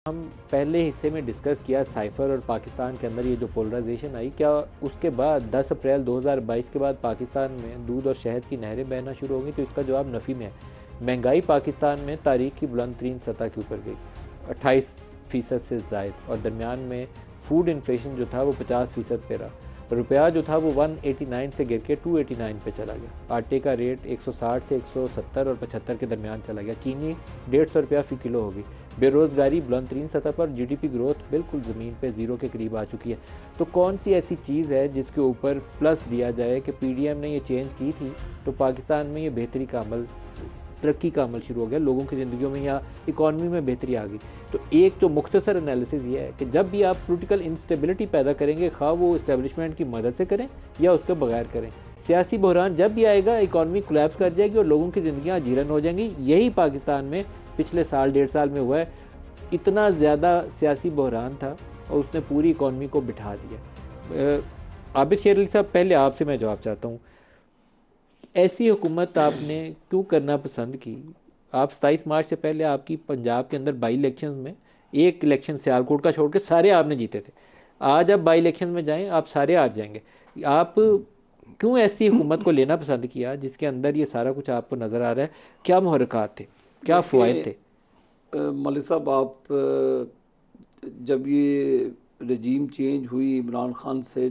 हम पहले हिस्से में डिस्कस किया साइफर और पाकिस्तान के अंदर ये जो पोलराइजेशन आई, क्या उसके बाद 10 अप्रैल 2022 के बाद पाकिस्तान में दूध और शहद की नहरें बहना शुरू होंगी? तो इसका जवाब नफ़ी में है। महंगाई पाकिस्तान में तारीख की बुलंद तरीन सतह के ऊपर गई, 28% से ज़ायद, और दरमियान में फूड इन्फ्लेशन जो था वो 50% पे रहा। रुपया जो था वो 189 से गिर के 289 पे चला गया। आटे का रेट 160 से 170 और 75 के दरमियान चला गया। चीनी 150 रुपया फ़ी किलो होगी। बेरोज़गारी बुलंद तरीन सतह पर, जीडीपी ग्रोथ बिल्कुल ज़मीन पे ज़ीरो के करीब आ चुकी है। तो कौन सी ऐसी चीज़ है जिसके ऊपर प्लस दिया जाए कि पीडीएम ने ये चेंज की थी तो पाकिस्तान में ये बेहतरी का अमल, तरक्की का अमल शुरू हो गया, लोगों की ज़िंदगियों में या इकॉनमी में बेहतरी आ गई? तो एक जो मुख्तसर एनालिसिस ये है कि जब भी आप पॉलिटिकल इंस्टेबिलिटी पैदा करेंगे, खा वो इस्टेब्लिशमेंट की मदद से करें या उसके बगैर करें, सियासी बहरान जब भी आएगा इकॉनमी कोलैप्स कर जाएगी और लोगों की ज़िंदगियाँ जीरन हो जाएंगी। यही पाकिस्तान में पिछले साल 1.5 साल में हुआ है। इतना ज़्यादा सियासी बहरान था और उसने पूरी इकॉनमी को बिठा दिया। आबिद शेर अली साहब, पहले आपसे मैं जवाब चाहता हूँ, ऐसी हुकूमत आपने क्यों करना पसंद की? आप 27 मार्च से पहले आपकी पंजाब के अंदर बाई इलेक्शन में, एक इलेक्शन सियालकोट का छोड़ के सारे आपने जीते थे। आज आप बाई इलेक्शन में जाएं, आप सारे हार जाएंगे। आप क्यों ऐसी हुकूमत को लेना पसंद किया जिसके अंदर ये सारा कुछ आपको नज़र आ रहा है? क्या मुहर्रकात थे, क्या फ़वाइद थे? मलिक साहब, आप जब ये रजीम चेंज हुई इमरान खान से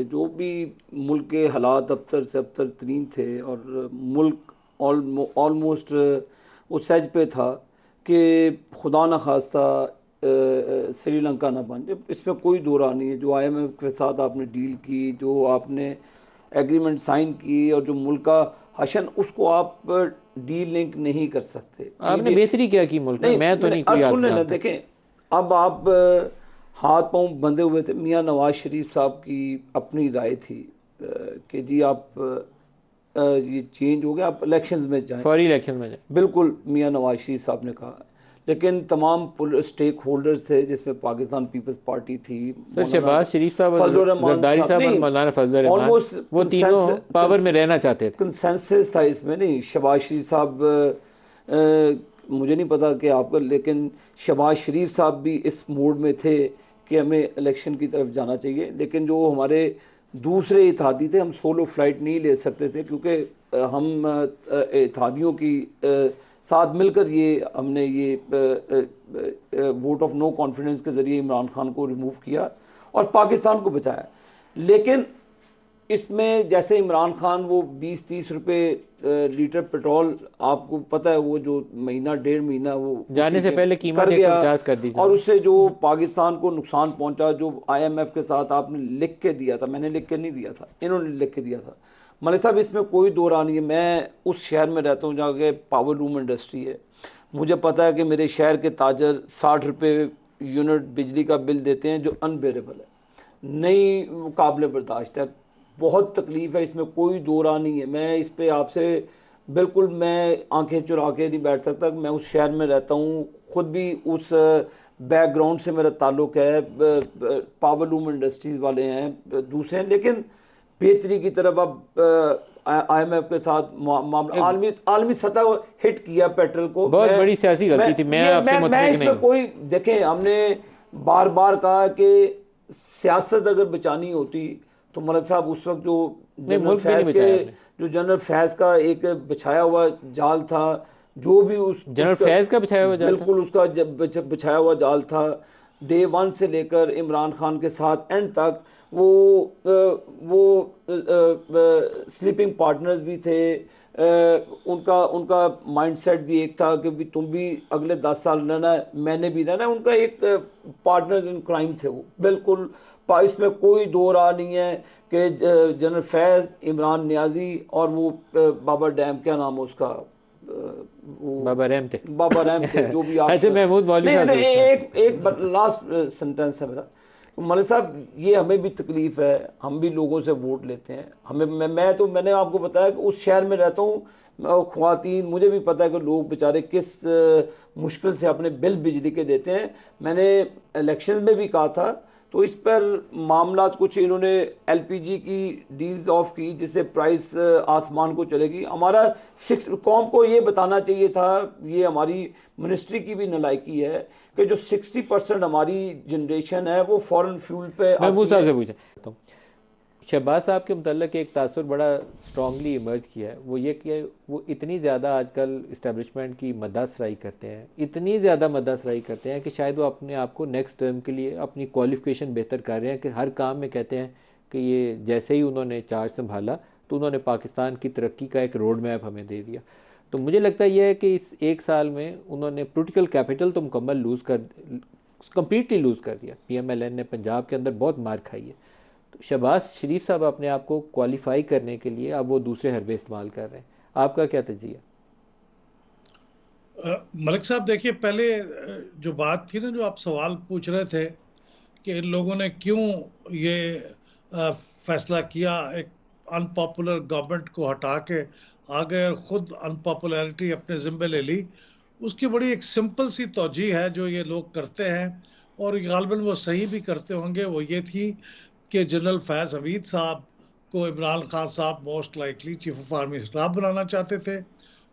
जो भी मुल्क के हालात अबतर से अबतर तरीन थे और मुल्क ऑलमोस्ट वो सज पे था कि खुदा न खास्ता श्रीलंका ना बन जाए। इसमें कोई दो राह नहीं है। जो आईएमएफ के साथ आपने डील की, जो आपने एग्रीमेंट साइन की, और जो मुल्क का हशन, उसको आप डील लिंक नहीं कर सकते। आपने बेहतरी क्या की मुल्क में? नहीं, मैं तो मैंने नहीं कोई सुन लेना। जानता। देखें, अब आप हाथ पांव बंधे हुए थे। मियाँ नवाज शरीफ साहब की अपनी राय थी कि जी आप ये चेंज हो गया, आप इलेक्शंस में जाएं। फौरी इलेक्शन में जाए, बिल्कुल मियाँ नवाज शरीफ साहब ने कहा। लेकिन तमाम स्टेक होल्डर्स थे, जिसमें पाकिस्तान पीपल्स पार्टी थी, सर मौलाना शहबाज शरीफ साहब और फजल रहमान जरदारी साहब, साहब और नहीं, मौलाना फजल रहमान, ऑलमोस्ट वो तीनों पावर में रहना चाहते थे। कंसेंसस था इसमें। नहीं, शहबाज शरीफ साहब, मुझे नहीं पता कि आपका, लेकिन शहबाज शरीफ साहब भी इस मोड में थे कि हमें इलेक्शन की तरफ जाना चाहिए। लेकिन जो हमारे दूसरे इत्तेहादी थे, हम सोलो फ्लाइट नहीं ले सकते थे, क्योंकि हम इत्तेहादियों की साथ मिलकर हमने ये वोट ऑफ नो कॉन्फिडेंस के ज़रिए इमरान खान को रिमूव किया और पाकिस्तान को बचाया। लेकिन इसमें जैसे इमरान खान वो 20-30 रुपए लीटर पेट्रोल, आपको पता है, वो जो महीना 1.5 महीना वो जाने से पहले कीमत कर गया, 150 कर दी और थी। उससे जो पाकिस्तान को नुकसान पहुंचा, जो आईएमएफ के साथ आपने लिख के दिया था, मैंने लिख के नहीं दिया था, इन्होंने लिख के दिया था। मलिक साहब, इसमें कोई दो राह नहीं है। मैं उस शहर में रहता हूँ जहाँ के पावर लूम इंडस्ट्री है। मुझे पता है कि मेरे शहर के ताजर 60 रुपये यूनिट बिजली का बिल देते हैं, जो अनबेरेबल है, नहीं काबिल बर्दाश्त है। बहुत तकलीफ़ है, इसमें कोई दो राह नहीं है। मैं इस पर आपसे बिल्कुल, मैं आंखें चुरा के नहीं बैठ सकता। मैं उस शहर में रहता हूँ, ख़ुद भी उस बैकग्राउंड से मेरा ताल्लुक़ है। पावर लूम इंडस्ट्रीज़ वाले हैं, दूसरे हैं, लेकिन बेहतरी की तरफ अब आईएमएफ के साथ मामला आलमी सतह को हिट किया पेट्रोल को। बहुत बड़ी सियासी गलती थी। मैं आपसे मुतफिक इसमें नहीं। कोई, देखें, हमने बार बार कहा कि सियासत अगर बचानी होती तो मलिक साहब, उस वक्त जो नहीं, जनरल मुल्क भी नहीं फैज़ बचाया आपने। जो जनरल फैज़ का एक बिछाया हुआ जाल था, जो भी जनरल उसका फैज़ का बिछाया हुआ जाल था। बिल्कुल उसका बिछाया हुआ जाल था। डे वन से लेकर इमरान खान के साथ एंड तक वो स्लीपिंग पार्टनर्स भी थे। उनका उनका माइंडसेट भी एक था कि भी तुम भी अगले 10 साल रहना है, मैंने भी रहना है। उनका एक पार्टनर्स इन क्राइम थे वो, बिल्कुल। इसमें कोई दो राह नहीं है कि जनरल फैज़, इमरान नियाजी और वो बाबा डैम, क्या नाम है उसका, बाबा रहम थे। बाबा रहम थे, जो भी आप। अच्छा, महमूद मौलवी नहीं साहब नहीं, से एक एक लास्ट सेंटेंस है मेरा। मलिक साहब, ये हमें भी तकलीफ़ है, हम भी लोगों से वोट लेते हैं। हमें मैंने आपको बताया कि उस शहर में रहता हूँ। ख़वातीन, मुझे भी पता है कि लोग बेचारे किस मुश्किल से अपने बिल बिजली के देते हैं। मैंने इलेक्शन में भी कहा था, तो इस पर मामला कुछ इन्होंने एलपीजी की डील्स ऑफ की, जिससे प्राइस आसमान को चलेगी। हमारा कौम को ये बताना चाहिए था, ये हमारी मिनिस्ट्री की भी नालायकी है कि जो 60% हमारी जनरेशन है वो फॉरेन फ्यूल पे महमूद आती साहब है। से पूछा हूँ, शहबाज साहब के मुतल्लिक एक तासुर बड़ा स्ट्रांगली इमर्ज किया है, वो ये कि वो इतनी ज़्यादा आजकल इस्टेब्लिशमेंट की मदासराई करते हैं, इतनी ज़्यादा मदासराई करते हैं कि शायद वो अपने आप को नेक्स्ट टर्म के लिए अपनी क्वालिफिकेशन बेहतर कर रहे हैं, कि हर काम में कहते हैं कि ये जैसे ही उन्होंने चार्ज संभाला तो उन्होंने पाकिस्तान की तरक्की का एक रोड मैप हमें दे दिया। तो मुझे लगता है ये है कि इस एक साल में उन्होंने पोलिटिकल कैपिटल तो मुकम्मल लूज़ कर, कम्प्लीटली लूज़ कर दिया। PMLN ने पंजाब के अंदर बहुत मार खाई है। तो शहबाज शरीफ साहब अपने आप को क्वालिफाई करने के लिए अब वो दूसरे हरबे इस्तेमाल कर रहे हैं, आपका क्या तजिया? मलिक साहब देखिए, पहले जो बात थी ना, जो आप सवाल पूछ रहे थे कि इन लोगों ने क्यों ये फैसला किया, एक अनपॉपुलर गवर्नमेंट को हटा के आ गए और खुद अनपॉपुलैरिटी अपने जिम्मे ले ली। उसकी बड़ी एक सिंपल सी तौजीह है जो ये लोग करते हैं, और गालबन वो सही भी करते होंगे। वो ये थी कि जनरल फैज़ हमीद साहब को Imran Khan sahab most likely chief of army staff बनाना चाहते थे,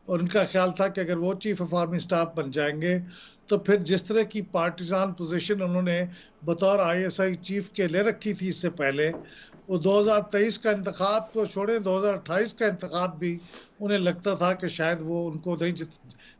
और उनका ख्याल था कि अगर वो चीफ ऑफ आर्मी स्टाफ बन जाएंगे तो फिर जिस तरह की पार्टिजान पोजीशन उन्होंने बतौर ISI चीफ के ले रखी थी इससे पहले, वो 2023 का इंतखाब तो छोड़े, 2028 का इंतखाब भी उन्हें लगता था कि शायद वो उनको नहीं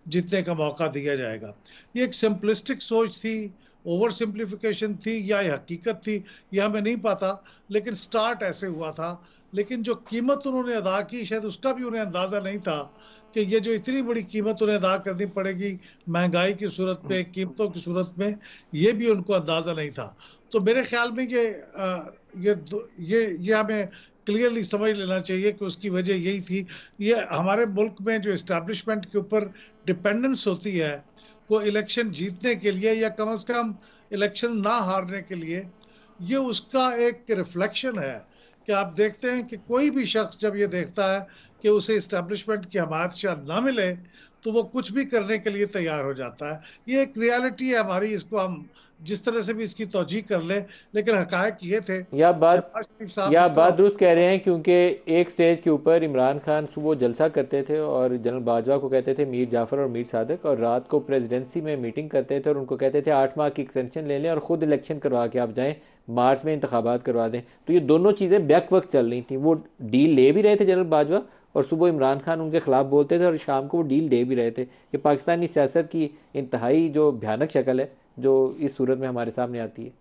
जीतने का मौका दिया जाएगा। ये एक सिंपलिस्टिक सोच थी, ओवर सिंप्लीफिकेशन थी, या ये हकीकत थी, ये हमें नहीं पता, लेकिन स्टार्ट ऐसे हुआ था। लेकिन जो कीमत उन्होंने अदा की, शायद उसका भी उन्हें अंदाज़ा नहीं था कि ये जो इतनी बड़ी कीमत उन्हें अदा करनी पड़ेगी महंगाई की सूरत में, कीमतों की सूरत में, ये भी उनको अंदाज़ा नहीं था। तो मेरे ख्याल में ये हमें क्लियरली समझ लेना चाहिए कि उसकी वजह यही थी। ये हमारे मुल्क में जो इस्टेब्लिशमेंट के ऊपर डिपेंडेंस होती है को इलेक्शन जीतने के लिए, या कम से कम इलेक्शन ना हारने के लिए, ये उसका एक रिफ्लेक्शन है। कि आप देखते हैं कि कोई भी शख्स जब ये देखता है कि उसे इस्टेब्लिशमेंट की हमायत शायद ना मिले, तो वो कुछ भी करने के लिए तैयार हो जाता है। ये एक रियलिटी है हमारी, इसको हम जिस तरह से भी इसकी तौजीह कर लें, लेकिन हकायक ये थे। या बात शहबाज शरीफ साहब या इस तरह बात दुरुस्त कह रहे हैं, क्योंकि एक स्टेज के ऊपर इमरान खान सुबह जलसा करते थे और जनरल बाजवा को कहते थे मीर जाफ़र और मीर सादक, और रात को प्रेसिडेंसी में मीटिंग करते थे और उनको कहते थे 8 माह की एक्सटेंशन ले लें और ख़ुद इलेक्शन करवा के आप जाएँ, मार्च में इंतखाबात करवा दें। तो ये दोनों चीज़ें बैक वक्त चल रही थी। वो डील ले भी रहे थे जनरल बाजवा, और सुबह इमरान खान उनके ख़िलाफ़ बोलते थे, और शाम को वो डील दे भी रहे थे। कि पाकिस्तानी सियासत की इंतहाई जो भयानक शक्ल है जो इस सूरत में हमारे सामने आती है।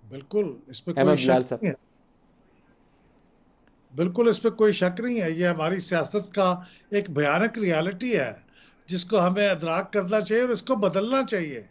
बिल्कुल इस पे कोई अहमद शक बिलाल साहब। नहीं है, बिल्कुल इस पे कोई शक नहीं है। ये हमारी सियासत का एक भयानक रियलिटी है जिसको हमें अदराक करना चाहिए और इसको बदलना चाहिए।